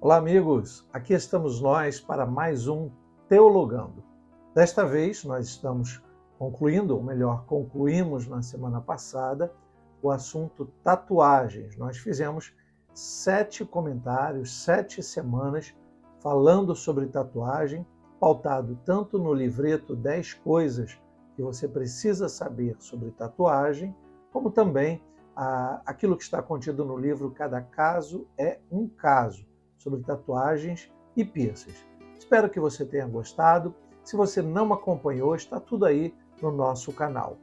Olá, amigos! Aqui estamos nós para mais um Teologando. Desta vez, nós estamos concluindo, ou melhor, concluímos na semana passada, o assunto tatuagens. Nós fizemos 7 comentários, 7 semanas falando sobre tatuagem, pautado tanto no livreto 10 coisas que você precisa saber sobre tatuagem, como também aquilo que está contido no livro Cada Caso é um Caso, sobre tatuagens e piercings. Espero que você tenha gostado. Se você não acompanhou, está tudo aí no nosso canal.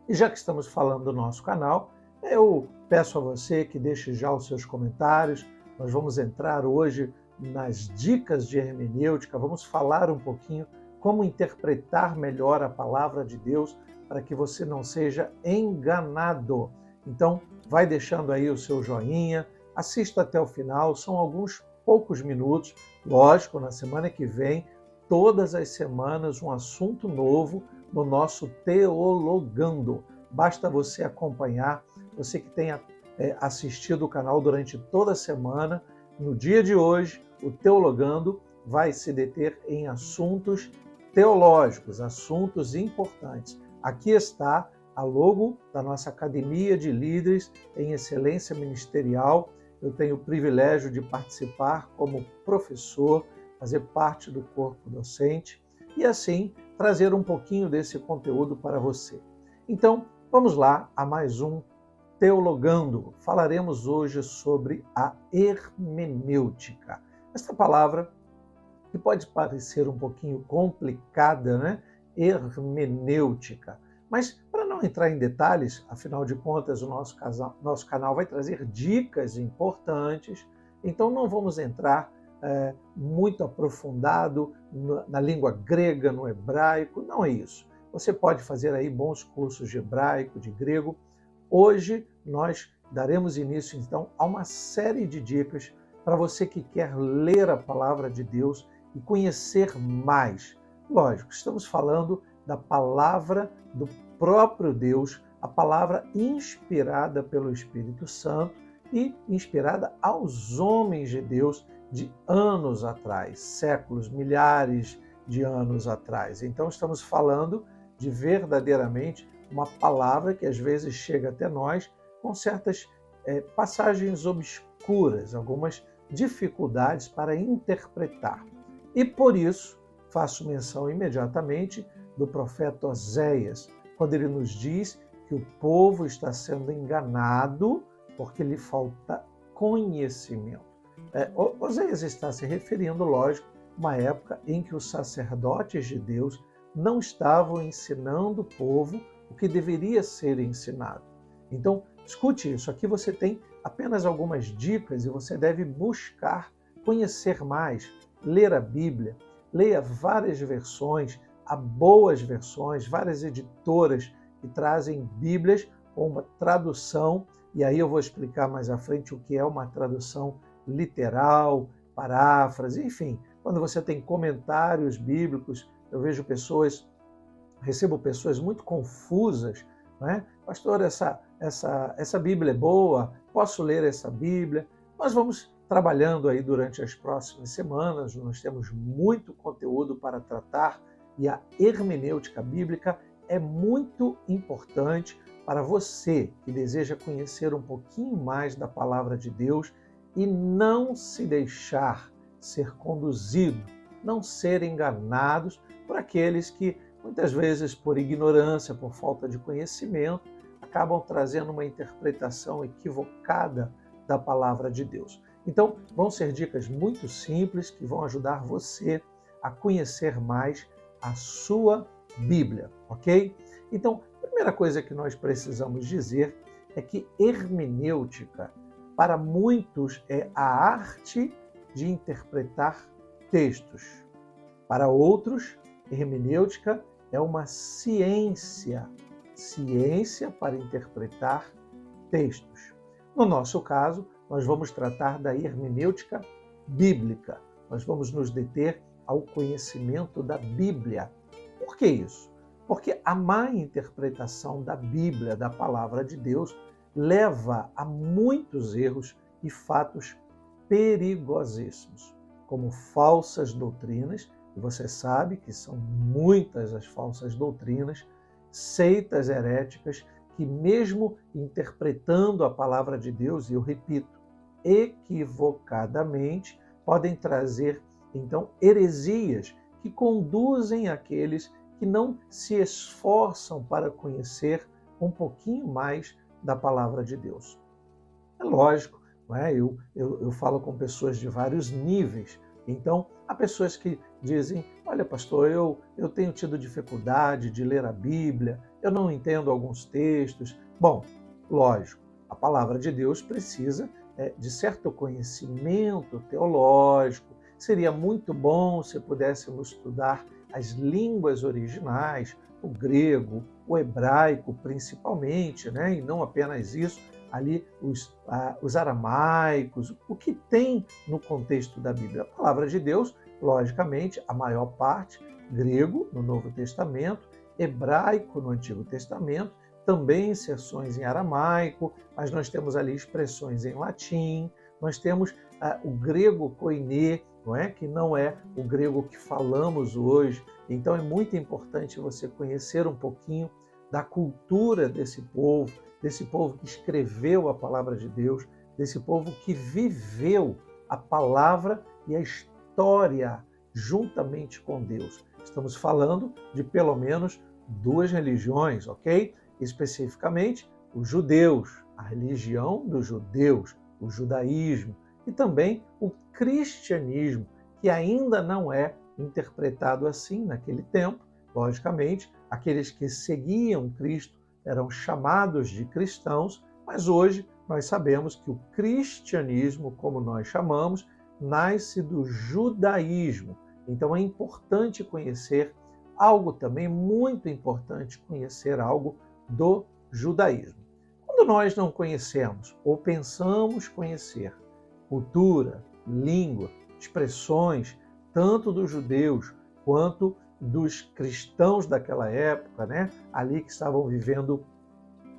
E já que estamos falando do nosso canal, eu peço a você que deixe já os seus comentários. Nós vamos entrar hoje nas dicas de hermenêutica, vamos falar um pouquinho como interpretar melhor a palavra de Deus para que você não seja enganado. Então, vai deixando aí o seu joinha, assista até o final, são alguns poucos minutos. Lógico, na semana que vem, todas as semanas, um assunto novo no nosso Teologando. Basta você acompanhar, você que tenha assistido o canal durante toda a semana. No dia de hoje, o Teologando vai se deter em assuntos teológicos, assuntos importantes. Aqui está a logo da nossa Academia de Líderes em Excelência Ministerial. Eu tenho o privilégio de participar como professor, fazer parte do corpo docente e, assim, trazer um pouquinho desse conteúdo para você. Então, vamos lá a mais um Teologando. Falaremos hoje sobre a hermenêutica. Esta palavra, que pode parecer um pouquinho complicada, né? Hermenêutica. Mas, para não entrar em detalhes, afinal de contas, o nosso canal vai trazer dicas importantes, então não vamos entrar muito aprofundado na língua grega, no hebraico, não é isso. Você pode fazer aí bons cursos de hebraico, de grego. Hoje nós daremos início, então, a uma série de dicas para você que quer ler a palavra de Deus e conhecer mais. Lógico, estamos falando da palavra do próprio Deus, a palavra inspirada pelo Espírito Santo e inspirada aos homens de Deus de anos atrás, séculos, milhares de anos atrás. Então estamos falando de verdadeiramente uma palavra que às vezes chega até nós com certas passagens obscuras, algumas dificuldades para interpretar. E por isso faço menção imediatamente do profeta Oséias, quando ele nos diz que o povo está sendo enganado porque lhe falta conhecimento. Oséias está se referindo, lógico, a uma época em que os sacerdotes de Deus não estavam ensinando o povo o que deveria ser ensinado. Então, escute isso. Aqui você tem apenas algumas dicas e você deve buscar conhecer mais, ler a Bíblia, leia várias versões, há boas versões, várias editoras que trazem Bíblias com uma tradução, e aí eu vou explicar mais à frente o que é uma tradução literal, paráfrase, enfim. Quando você tem comentários bíblicos, eu vejo recebo pessoas muito confusas, né? Pastor, essa Bíblia é boa, posso ler essa Bíblia? Nós vamos trabalhando aí durante as próximas semanas, nós temos muito conteúdo para tratar e a hermenêutica bíblica é muito importante para você que deseja conhecer um pouquinho mais da palavra de Deus e não se deixar ser conduzido, não ser enganados por aqueles que muitas vezes por ignorância, por falta de conhecimento, acabam trazendo uma interpretação equivocada da palavra de Deus. Então, vão ser dicas muito simples que vão ajudar você a conhecer mais a sua Bíblia, ok? Então, a primeira coisa que nós precisamos dizer é que hermenêutica, para muitos, é a arte de interpretar textos. Para outros, hermenêutica é uma ciência para interpretar textos. No nosso caso, nós vamos tratar da hermenêutica bíblica. Nós vamos nos deter ao conhecimento da Bíblia. Por que isso? Porque a má interpretação da Bíblia, da palavra de Deus, leva a muitos erros e fatos perigosíssimos, como falsas doutrinas, e você sabe que são muitas as falsas doutrinas, seitas heréticas, que mesmo interpretando a palavra de Deus, e eu repito, equivocadamente, podem trazer, então, heresias que conduzem aqueles que não se esforçam para conhecer um pouquinho mais da palavra de Deus. É lógico, não é? Eu falo com pessoas de vários níveis. Então, há pessoas que dizem, olha, pastor, eu tenho tido dificuldade de ler a Bíblia, eu não entendo alguns textos. Bom, lógico, a palavra de Deus precisa de certo conhecimento teológico. Seria muito bom se pudéssemos estudar as línguas originais, o grego, o hebraico principalmente, né? E não apenas isso, ali os aramaicos, o que tem no contexto da Bíblia. A palavra de Deus, logicamente, a maior parte, grego no Novo Testamento, hebraico no Antigo Testamento, também inserções em aramaico, mas nós temos ali expressões em latim, nós temos o grego koiné, não é? Que não é o grego que falamos hoje. Então é muito importante você conhecer um pouquinho da cultura desse povo que escreveu a palavra de Deus, desse povo que viveu a palavra e a história juntamente com Deus. Estamos falando de pelo menos duas religiões, ok? Especificamente, os judeus, a religião dos judeus, o judaísmo, e também o cristianismo, que ainda não é interpretado assim naquele tempo. Logicamente, aqueles que seguiam Cristo eram chamados de cristãos, mas hoje nós sabemos que o cristianismo, como nós chamamos, nasce do judaísmo. Então é importante conhecer algo também, muito importante conhecer algo do judaísmo. Quando nós não conhecemos ou pensamos conhecer cultura, língua, expressões, tanto dos judeus quanto dos cristãos daquela época, né? Ali que estavam vivendo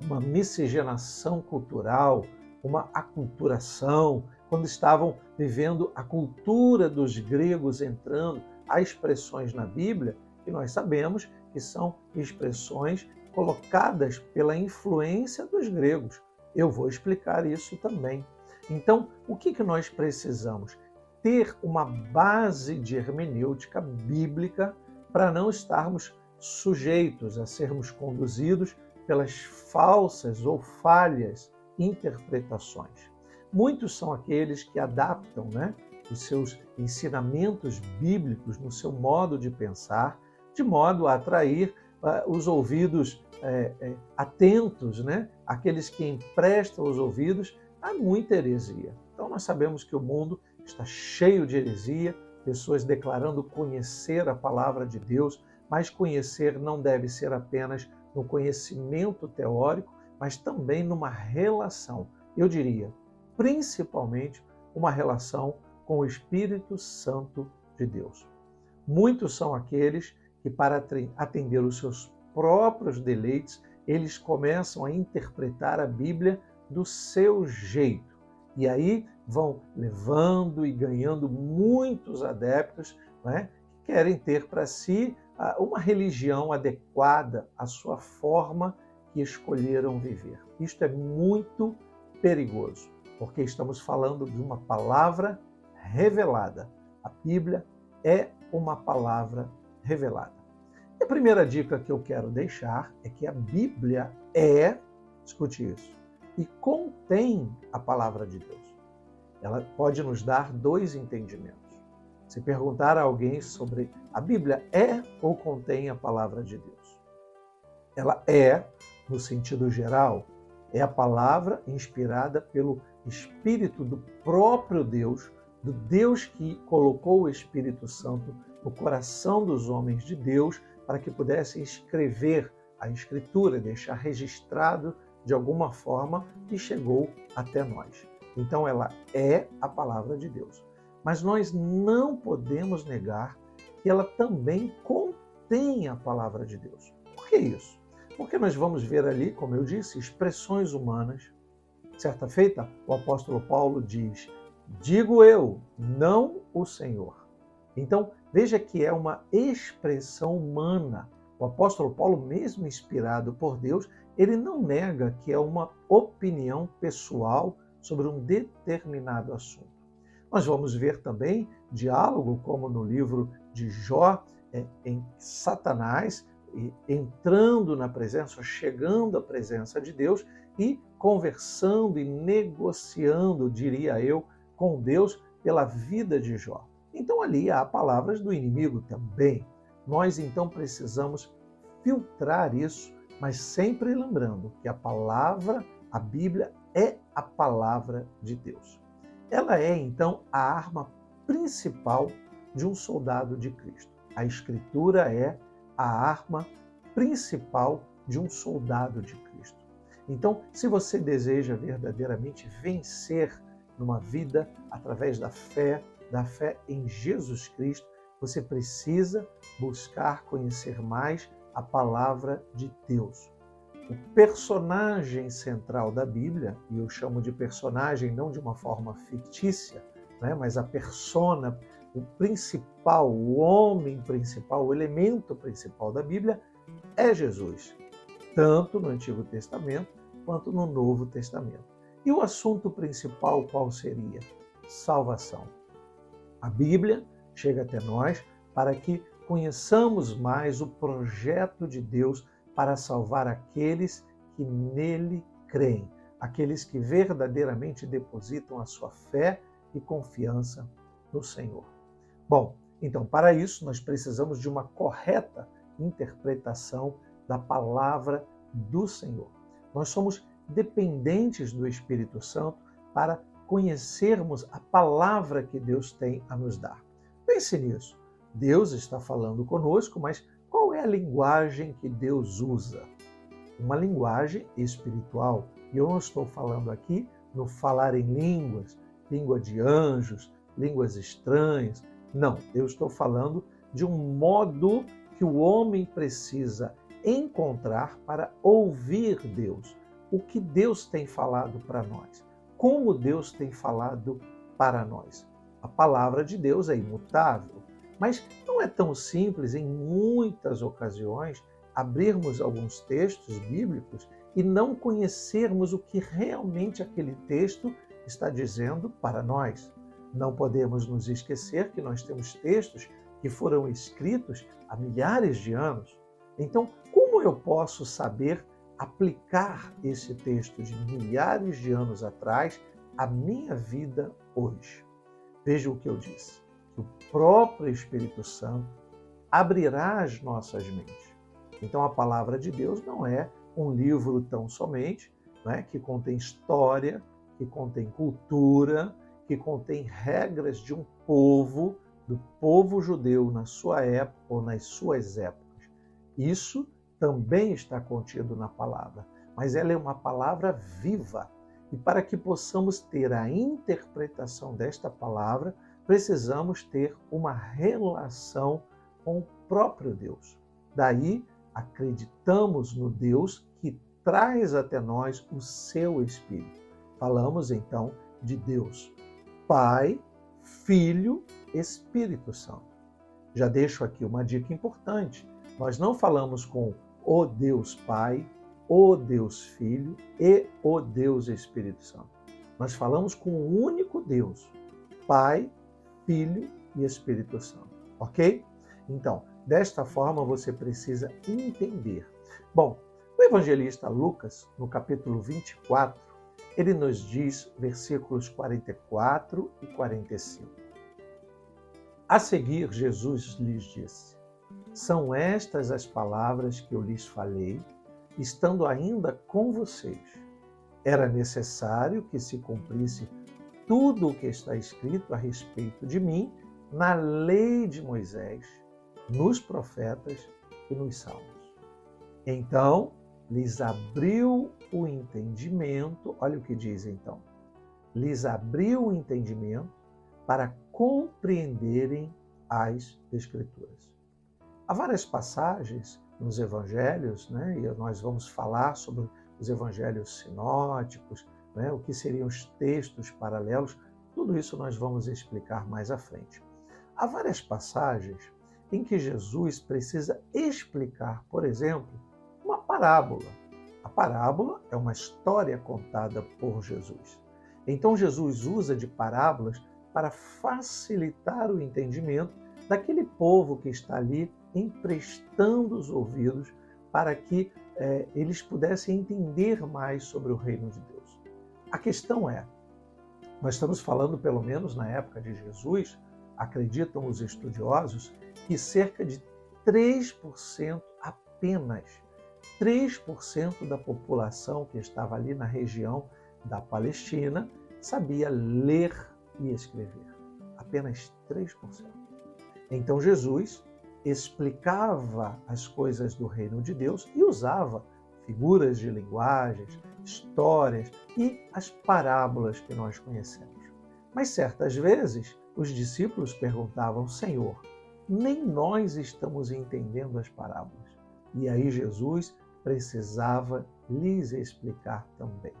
uma miscigenação cultural, uma aculturação, quando estavam vivendo a cultura dos gregos entrando, há expressões na Bíblia que nós sabemos que são expressões colocadas pela influência dos gregos. Eu vou explicar isso também. Então, o que nós precisamos? Ter uma base de hermenêutica bíblica para não estarmos sujeitos a sermos conduzidos pelas falsas ou falhas interpretações. Muitos são aqueles que adaptam, né, os seus ensinamentos bíblicos no seu modo de pensar, de modo a atrair os ouvidos atentos, né, aqueles que emprestam os ouvidos a muita heresia. Então nós sabemos que o mundo está cheio de heresia, pessoas declarando conhecer a palavra de Deus, mas conhecer não deve ser apenas no conhecimento teórico, mas também numa relação, eu diria, principalmente uma relação com o Espírito Santo de Deus. Muitos são aqueles que, para atender os seus próprios deleites, eles começam a interpretar a Bíblia do seu jeito. E aí vão levando e ganhando muitos adeptos, né, que querem ter para si uma religião adequada à sua forma que escolheram viver. Isto é muito perigoso, porque estamos falando de uma palavra revelada. A Bíblia é uma palavra revelada. E a primeira dica que eu quero deixar é que a Bíblia escute isso, e contém a palavra de Deus. Ela pode nos dar dois entendimentos. Se perguntar a alguém sobre a Bíblia ou contém a palavra de Deus? Ela no sentido geral, é a palavra inspirada pelo Espírito do próprio Deus, do Deus que colocou o Espírito Santo no coração dos homens de Deus para que pudessem escrever a Escritura, deixar registrado de alguma forma que chegou até nós. Então ela é a palavra de Deus. Mas nós não podemos negar que ela também contém a palavra de Deus. Por que isso? Porque nós vamos ver ali, como eu disse, expressões humanas. Certa feita, o apóstolo Paulo diz: digo eu, não o Senhor. Então, veja que é uma expressão humana. O apóstolo Paulo, mesmo inspirado por Deus, ele não nega que é uma opinião pessoal sobre um determinado assunto. Nós vamos ver também diálogo, como no livro de Jó, em Satanás entrando na presença, chegando à presença de Deus e conversando e negociando, diria eu, com Deus pela vida de Jó. Então ali há palavras do inimigo também. Nós então precisamos filtrar isso, mas sempre lembrando que a palavra, a Bíblia, é a palavra de Deus. Ela é então a arma principal de um soldado de Cristo. A Escritura é a arma principal de um soldado de Cristo. Então, se você deseja verdadeiramente vencer numa vida através da fé em Jesus Cristo, você precisa buscar conhecer mais a palavra de Deus. O personagem central da Bíblia, e eu chamo de personagem não de uma forma fictícia, mas a persona, o principal, o homem principal, o elemento principal da Bíblia é Jesus, tanto no Antigo Testamento quanto no Novo Testamento. E o assunto principal qual seria? Salvação. A Bíblia chega até nós para que conheçamos mais o projeto de Deus para salvar aqueles que nele creem, aqueles que verdadeiramente depositam a sua fé e confiança no Senhor. Bom, então para isso nós precisamos de uma correta interpretação da palavra do Senhor. Nós somos dependentes do Espírito Santo para conhecermos a palavra que Deus tem a nos dar. Pense nisso. Deus está falando conosco, mas qual é a linguagem que Deus usa? Uma linguagem espiritual. E eu não estou falando aqui no falar em línguas, língua de anjos, línguas estranhas. Não, eu estou falando de um modo que o homem precisa encontrar para ouvir Deus. O que Deus tem falado para nós. Como Deus tem falado para nós. A palavra de Deus é imutável, mas não é tão simples em muitas ocasiões abrirmos alguns textos bíblicos e não conhecermos o que realmente aquele texto está dizendo para nós. Não podemos nos esquecer que nós temos textos que foram escritos há milhares de anos. Então, como eu posso saber aplicar esse texto de milhares de anos atrás à minha vida hoje? Veja o que eu disse. O próprio Espírito Santo abrirá as nossas mentes. Então a palavra de Deus não é um livro tão somente, que contém história, que contém cultura, que contém regras de um povo, do povo judeu na sua época ou nas suas épocas. Isso também está contido na palavra, mas ela é uma palavra viva. E para que possamos ter a interpretação desta palavra, precisamos ter uma relação com o próprio Deus. Daí, acreditamos no Deus que traz até nós o seu Espírito. Falamos então de Deus, Pai, Filho, Espírito Santo. Já deixo aqui uma dica importante. Nós não falamos com o Deus Pai, o Deus Filho e o Deus Espírito Santo. Nós falamos com o único Deus, Pai, Filho e Espírito Santo, ok? Então, desta forma você precisa entender. Bom, o evangelista Lucas, no capítulo 24, ele nos diz, versículos 44 e 45. A seguir, Jesus lhes disse: são estas as palavras que eu lhes falei, estando ainda com vocês. Era necessário que se cumprisse tudo o que está escrito a respeito de mim na lei de Moisés, nos profetas e nos salmos. Então, lhes abriu o entendimento, olha o que diz então, lhes abriu o entendimento para compreenderem as Escrituras. Há várias passagens nos evangelhos, e nós vamos falar sobre os evangelhos sinóticos, o que seriam os textos paralelos, Tudo isso nós vamos explicar mais à frente. Há várias passagens em que Jesus precisa explicar, por exemplo, uma parábola. A parábola é uma história contada por Jesus. Então Jesus usa de parábolas para facilitar o entendimento daquele povo que está ali emprestando os ouvidos para que eles pudessem entender mais sobre o reino de Deus. A questão é, nós estamos falando, pelo menos na época de Jesus, acreditam os estudiosos, que cerca de 3% apenas, 3% da população que estava ali na região da Palestina sabia ler e escrever. Apenas 3%. Então Jesus explicava as coisas do reino de Deus e usava figuras de linguagens, histórias e as parábolas que nós conhecemos. Mas certas vezes os discípulos perguntavam: Senhor, nem nós estamos entendendo as parábolas. E aí Jesus precisava lhes explicar também.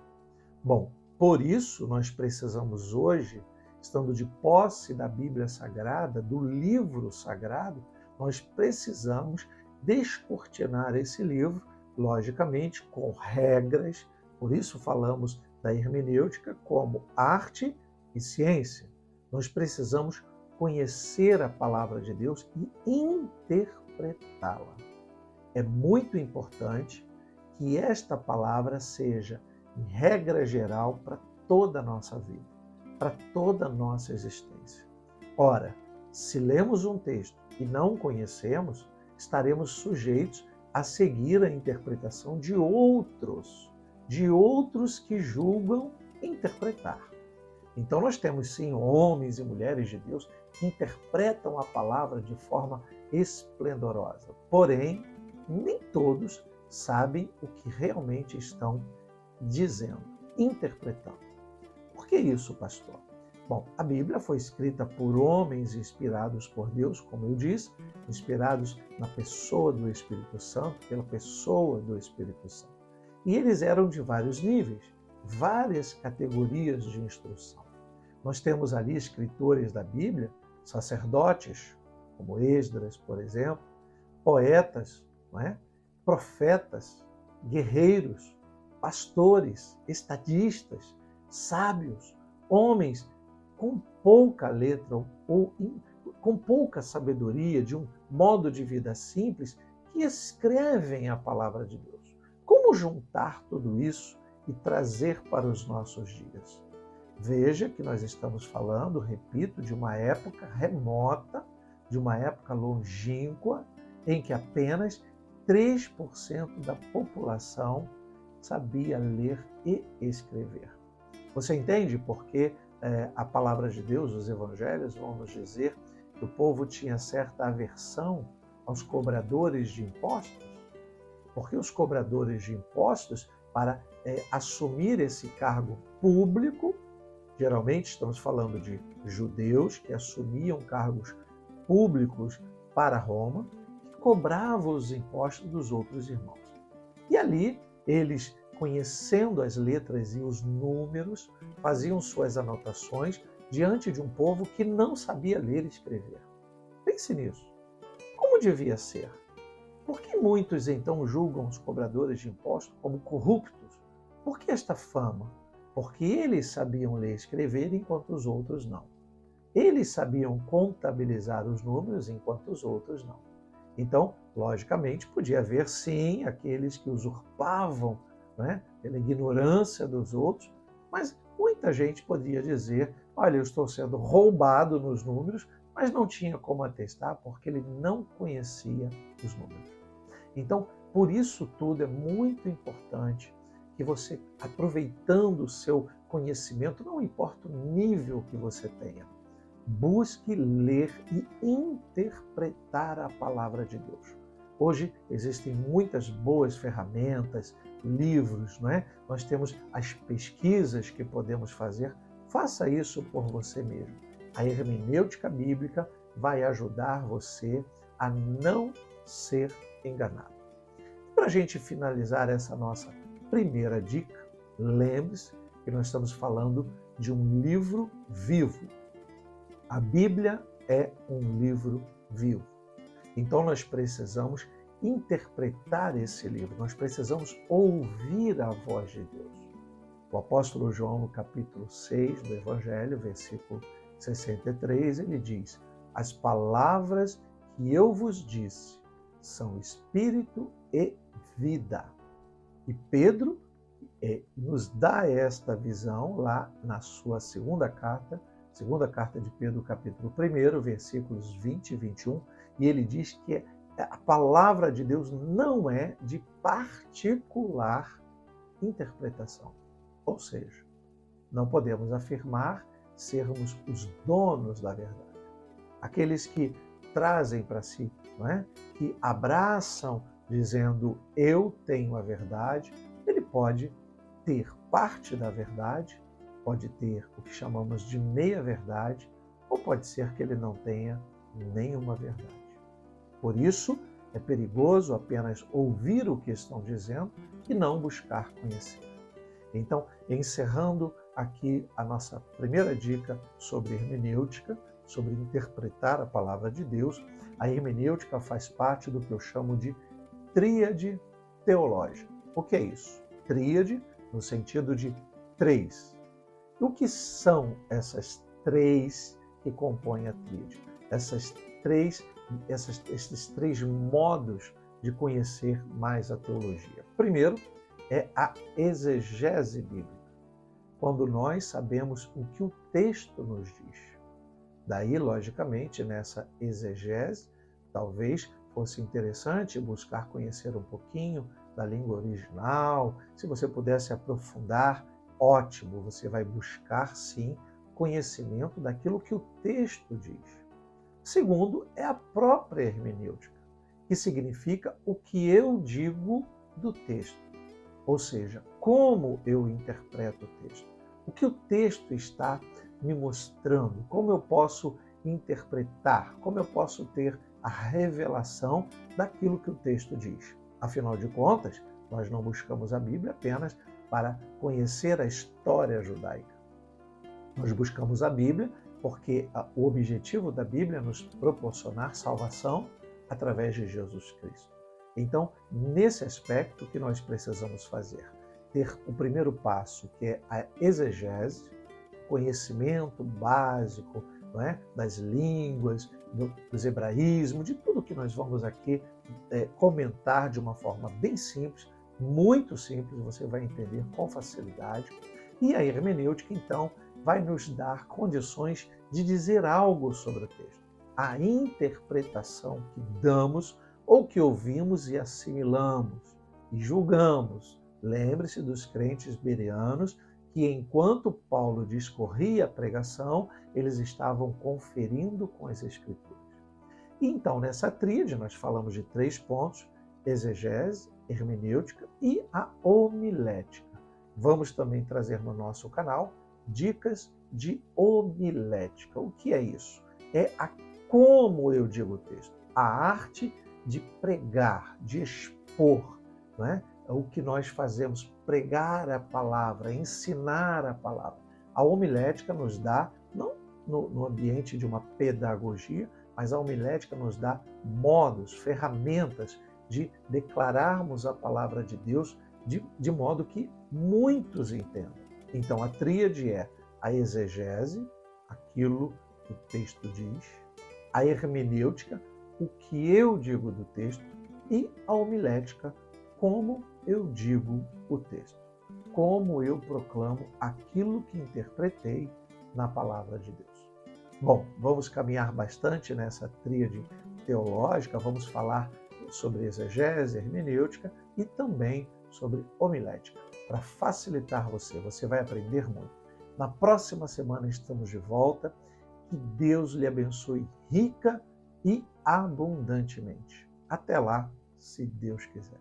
Bom, por isso nós precisamos hoje, estando de posse da Bíblia Sagrada, do livro sagrado, nós precisamos descortinar esse livro, logicamente, com regras. Por isso falamos da hermenêutica como arte e ciência. Nós precisamos conhecer a palavra de Deus e interpretá-la. É muito importante que esta palavra seja, em regra geral, para toda a nossa vida, para toda a nossa existência. Ora, se lemos um texto e não o conhecemos, estaremos sujeitos a seguir a interpretação de outros que julgam interpretar. Então nós temos sim homens e mulheres de Deus que interpretam a palavra de forma esplendorosa. Porém, nem todos sabem o que realmente estão dizendo, interpretando. Por que isso, pastor? Bom, a Bíblia foi escrita por homens inspirados por Deus, como eu disse, inspirados na pessoa do Espírito Santo, pela pessoa do Espírito Santo. E eles eram de vários níveis, várias categorias de instrução. Nós temos ali escritores da Bíblia, sacerdotes, como Esdras, por exemplo, poetas, não é? Profetas, guerreiros, pastores, estadistas, sábios, homens com pouca letra ou com pouca sabedoria, de um modo de vida simples, que escrevem a palavra de Deus. Como juntar tudo isso e trazer para os nossos dias? Veja que nós estamos falando, repito, de uma época remota, de uma época longínqua, em que apenas 3% da população sabia ler e escrever. Você entende por que a palavra de Deus, os evangelhos, vão nos dizer que o povo tinha certa aversão aos cobradores de impostos? Porque os cobradores de impostos, para assumir esse cargo público, geralmente estamos falando de judeus que assumiam cargos públicos para Roma, que cobravam os impostos dos outros irmãos. E ali, eles, conhecendo as letras e os números, faziam suas anotações diante de um povo que não sabia ler e escrever. Pense nisso. Como devia ser? Por que muitos então julgam os cobradores de impostos como corruptos? Por que esta fama? Porque eles sabiam ler e escrever enquanto os outros não. Eles sabiam contabilizar os números enquanto os outros não. Então, logicamente, podia haver sim aqueles que usurpavam, né, pela ignorância dos outros, mas muita gente podia dizer: olha, eu estou sendo roubado nos números, mas não tinha como atestar porque ele não conhecia os números. Então, por isso tudo é muito importante que você, aproveitando o seu conhecimento, não importa o nível que você tenha, busque ler e interpretar a palavra de Deus. Hoje existem muitas boas ferramentas, livros, não é? Nós temos as pesquisas que podemos fazer. Faça isso por você mesmo. A hermenêutica bíblica vai ajudar você a não ser enganado. Para a gente finalizar essa nossa primeira dica, lembre-se que nós estamos falando de um livro vivo. A Bíblia é um livro vivo. Então nós precisamos interpretar esse livro, nós precisamos ouvir a voz de Deus. O apóstolo João, no capítulo 6 do Evangelho, versículo 63, ele diz: as palavras que eu vos disse são espírito e vida. E Pedro nos dá esta visão lá na sua segunda carta de Pedro, capítulo 1, versículos 20 e 21, e ele diz que a palavra de Deus não é de particular interpretação. Ou seja, não podemos afirmar sermos os donos da verdade. Aqueles que trazem para si, não é? Que abraçam dizendo eu tenho a verdade, ele pode ter parte da verdade, pode ter o que chamamos de meia-verdade, ou pode ser que ele não tenha nenhuma verdade. Por isso, é perigoso apenas ouvir o que estão dizendo e não buscar conhecer. Então, encerrando aqui a nossa primeira dica sobre hermenêutica, sobre interpretar a palavra de Deus, a hermenêutica faz parte do que eu chamo de tríade teológica. O que é isso? Tríade no sentido de três. O que são essas três que compõem a tríade? Esses três modos de conhecer mais a teologia. Primeiro é a exegese bíblica, quando nós sabemos o que o texto nos diz. Daí, logicamente, nessa exegese, talvez fosse interessante buscar conhecer um pouquinho da língua original. Se você pudesse aprofundar, ótimo, você vai buscar, sim, conhecimento daquilo que o texto diz. Segundo, é a própria hermenêutica, que significa o que eu digo do texto. Ou seja, como eu interpreto o texto. O que o texto está me mostrando, como eu posso interpretar, como eu posso ter a revelação daquilo que o texto diz. Afinal de contas, nós não buscamos a Bíblia apenas para conhecer a história judaica. Nós buscamos a Bíblia porque o objetivo da Bíblia é nos proporcionar salvação através de Jesus Cristo. Então, nesse aspecto que nós precisamos fazer, ter o primeiro passo, que é a exegese, conhecimento básico, não é? Das línguas, dos hebraísmos, de tudo que nós vamos aqui comentar de uma forma bem simples, muito simples, você vai entender com facilidade. E a hermenêutica, então, vai nos dar condições de dizer algo sobre o texto. A interpretação que damos ou que ouvimos e assimilamos e julgamos. Lembre-se dos crentes bereanos que, enquanto Paulo discorria a pregação, eles estavam conferindo com as Escrituras. E então, nessa tríade, nós falamos de 3 pontos: exegese, hermenêutica e a homilética. Vamos também trazer no nosso canal dicas de homilética. O que é isso? É como eu digo o texto, a arte de pregar, de expor, não é? O que nós fazemos, pregar a palavra, ensinar a palavra. A homilética nos dá, não no ambiente de uma pedagogia, mas a homilética nos dá modos, ferramentas de declararmos a palavra de Deus de modo que muitos entendam. Então, a tríade é a exegese, aquilo que o texto diz, a hermenêutica, o que eu digo do texto, e a homilética, como eu digo o texto, como eu proclamo aquilo que interpretei na palavra de Deus. Bom, vamos caminhar bastante nessa tríade teológica, vamos falar sobre exegese, hermenêutica e também sobre homilética. Para facilitar você vai aprender muito. Na próxima semana estamos de volta. Que Deus lhe abençoe rica e abundantemente. Até lá, se Deus quiser.